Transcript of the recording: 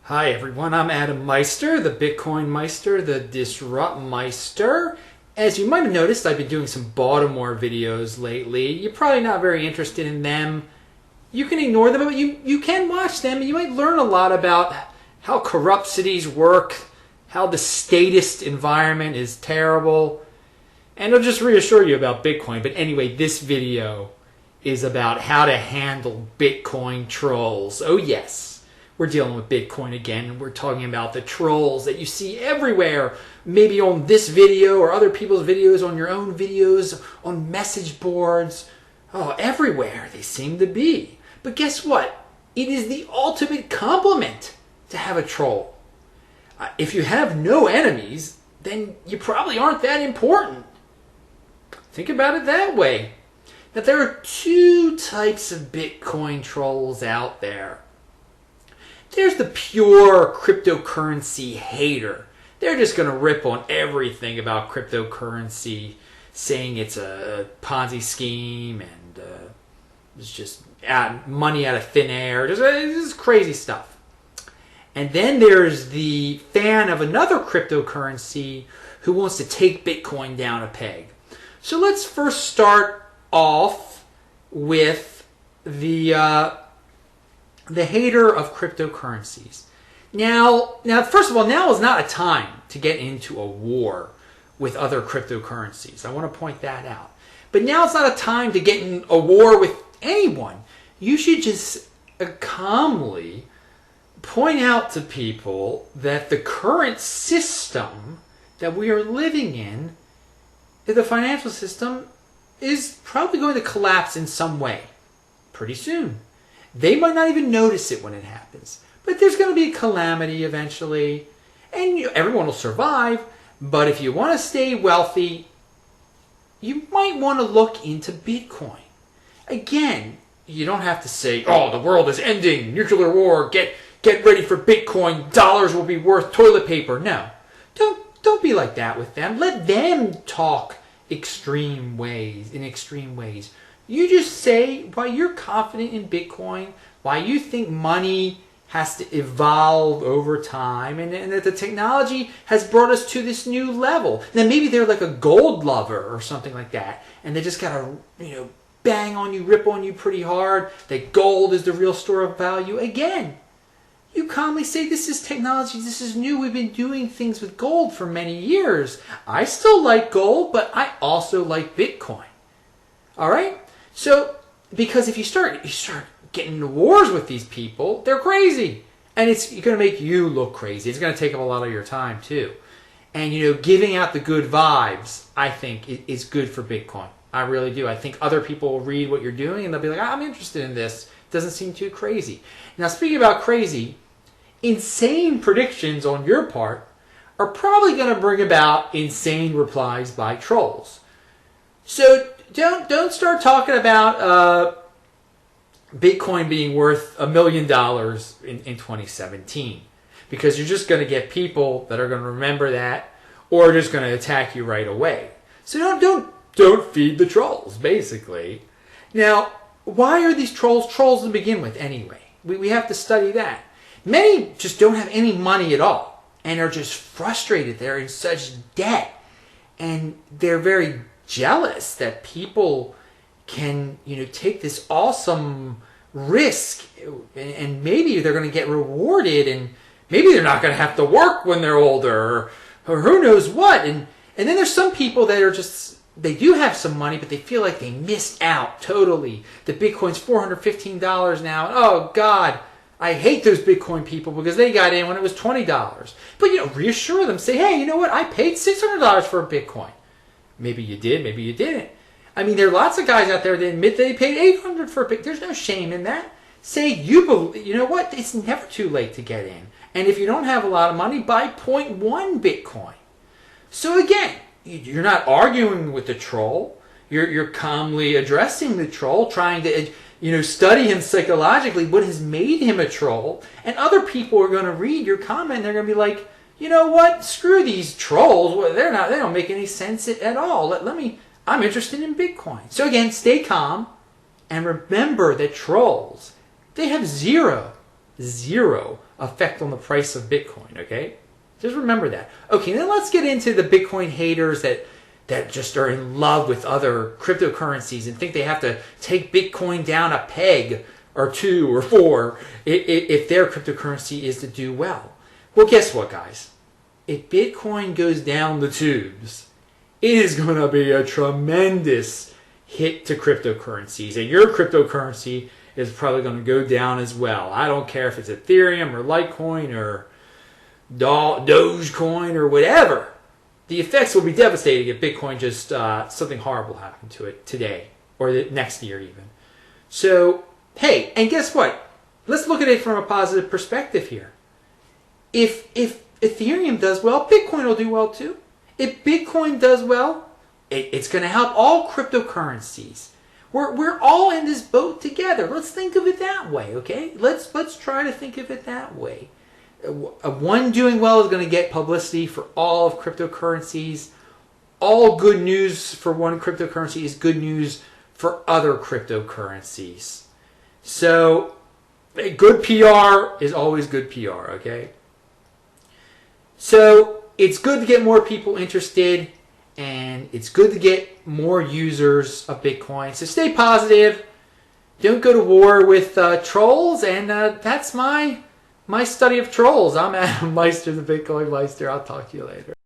Hi everyone, I'm Adam Meister, the Bitcoin Meister, the Disrupt Meister. As you might have noticed, I've been doing some Baltimore videos lately. You're probably not very interested in them. You can ignore them, but you can watch them, and you might learn a lot about how corrupt cities work, how the statist environment is terrible, and it'll just reassure you about Bitcoin. But anyway, this video is about how to handle Bitcoin trolls. Oh yes. We're dealing with Bitcoin again, and we're talking about the trolls that you see everywhere, maybe on this video or other people's videos, on your own videos, on message boards. Oh, everywhere they seem to be. But guess what? It is the ultimate compliment to have a troll. If you have no enemies, then you probably aren't that important. Think about it that way. That there are two types of Bitcoin trolls out there. There's the pure cryptocurrency hater. They're just going to rip on everything about cryptocurrency, saying it's a Ponzi scheme and it's just money out of thin air. Just crazy stuff. And then there's the fan of another cryptocurrency who wants to take Bitcoin down a peg. So let's first start off with the hater of cryptocurrencies. Now, first of all, now is not a time to get into a war with other cryptocurrencies. I want to point that out. But now it's not a time to get in a war with anyone. You should just calmly point out to people that the current system that we are living in, the financial system, is probably going to collapse in some way pretty soon. They might not even notice it when it happens. But there's going to be a calamity eventually. And everyone will survive. But if you want to stay wealthy, you might want to look into Bitcoin. Again, you don't have to say, oh, the world is ending, nuclear war, get ready for Bitcoin, dollars will be worth toilet paper. No. Don't be like that with them. Let them talk in extreme ways. You just say why you're confident in Bitcoin, why you think money has to evolve over time, and that the technology has brought us to this new level. Then maybe they're like a gold lover or something like that, and they just gotta, bang on you, rip on you pretty hard, that gold is the real store of value. Again, you calmly say, this is technology, this is new, we've been doing things with gold for many years. I still like gold, but I also like Bitcoin. All right? So, because if you start getting into wars with these people, they're crazy. And it's going to make you look crazy. It's going to take up a lot of your time, too. And, giving out the good vibes, I think, is good for Bitcoin. I really do. I think other people will read what you're doing and they'll be like, I'm interested in this. It doesn't seem too crazy. Now, speaking about crazy, insane predictions on your part are probably going to bring about insane replies by trolls. So, don't start talking about Bitcoin being worth $1 million in 2017, because you're just going to get people that are going to remember that, or just going to attack you right away. So don't feed the trolls, basically. Now, why are these trolls to begin with anyway? We have to study that. Many just don't have any money at all and are just frustrated. They're in such debt, and they're very jealous that people can, take this awesome risk, and maybe they're going to get rewarded, and maybe they're not going to have to work when they're older, or who knows what. And then there's some people that are just, they do have some money, but they feel like they missed out totally. The Bitcoin's $415 now. Oh God, I hate those Bitcoin people because they got in when it was $20. But reassure them, say, hey, you know what? I paid $600 for a Bitcoin. Maybe you did, maybe you didn't. I mean, there are lots of guys out there that admit they paid $800 for a Bitcoin. There's no shame in that. Say, you know what? It's never too late to get in. And if you don't have a lot of money, buy 0.1 Bitcoin. So again, you're not arguing with the troll. You're calmly addressing the troll, trying to study him psychologically, what has made him a troll. And other people are going to read your comment and they're going to be like, you know what? Screw these trolls. Well, they don't make any sense at all. I'm interested in Bitcoin. So again, stay calm and remember that trolls, they have zero zero effect on the price of Bitcoin, okay? Just remember that. Okay, then let's get into the Bitcoin haters that just are in love with other cryptocurrencies and think they have to take Bitcoin down a peg or two or four if their cryptocurrency is to do well. Well, guess what, guys? If Bitcoin goes down the tubes, it is going to be a tremendous hit to cryptocurrencies. And your cryptocurrency is probably going to go down as well. I don't care if it's Ethereum or Litecoin or Dogecoin or whatever. The effects will be devastating if Bitcoin just something horrible happened to it today or the next year even. So, hey, and guess what? Let's look at it from a positive perspective here. If Ethereum does well, Bitcoin will do well too. If Bitcoin does well, it's going to help all cryptocurrencies. We're all in this boat together. Let's think of it that way, okay? Let's try to think of it that way. One doing well is going to get publicity for all of cryptocurrencies. All good news for one cryptocurrency is good news for other cryptocurrencies. So, good PR is always good PR, okay? So, it's good to get more people interested, and it's good to get more users of Bitcoin. So stay positive. Don't go to war with trolls, and that's my study of trolls. I'm Adam Meister, the Bitcoin Meister. I'll talk to you later.